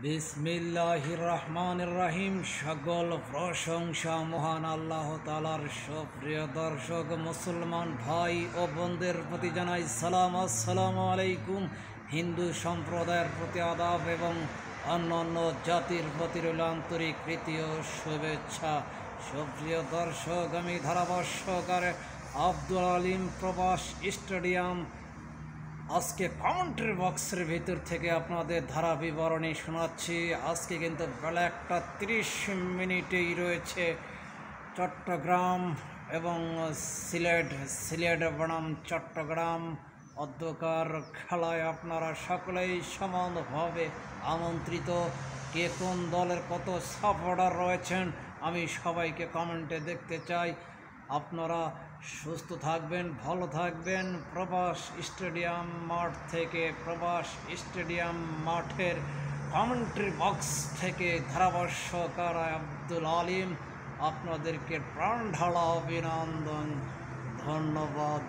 বিসমিল্লাহির রহমানির রহিম। সকল প্রশংসা মহান আল্লাহ তাআলার। সুপ্রিয় দর্শক মুসলমান ভাই ও বোনদের প্রতি জানাই সালাম, আসসালামু আলাইকুম। হিন্দু সম্প্রদায়ের প্রতি আদাব এবং অন্যান্য জাতির প্রতি রইল আন্তরিক প্রীতি ও শুভেচ্ছা। সুপ্রিয় দর্শক, আমি ধারাভাষ্যকার আব্দুল আলিম প্রবাস স্টেডিয়াম আজকে কমেন্ট্রি বক্সের ভিতর থেকে আপনাদের ধারা বিবরণী শোনাচ্ছি। আজকে কিন্তু বেলা 1:30 রয়েছে চট্টগ্রাম এবং সিলেট বনাম চট্টগ্রাম অধ্যকার খেলায় আপনারা সকলেই সমানভাবে আমন্ত্রিত। কে কোন দলের কত সাপোর্টার রয়েছেন আমি সবাইকে কমেন্টে দেখতে চাই। আপনারা সুস্থ থাকবেন, ভালো থাকবেন। প্রবাস স্টেডিয়াম মাঠ থেকে, প্রবাস স্টেডিয়াম মাঠের কমেন্ট্রি বক্স থেকে ধারাভাষ্যকার আব্দুল আলিম আপনাদেরকে প্রাণ ঢালা অভিনন্দন, ধন্যবাদ।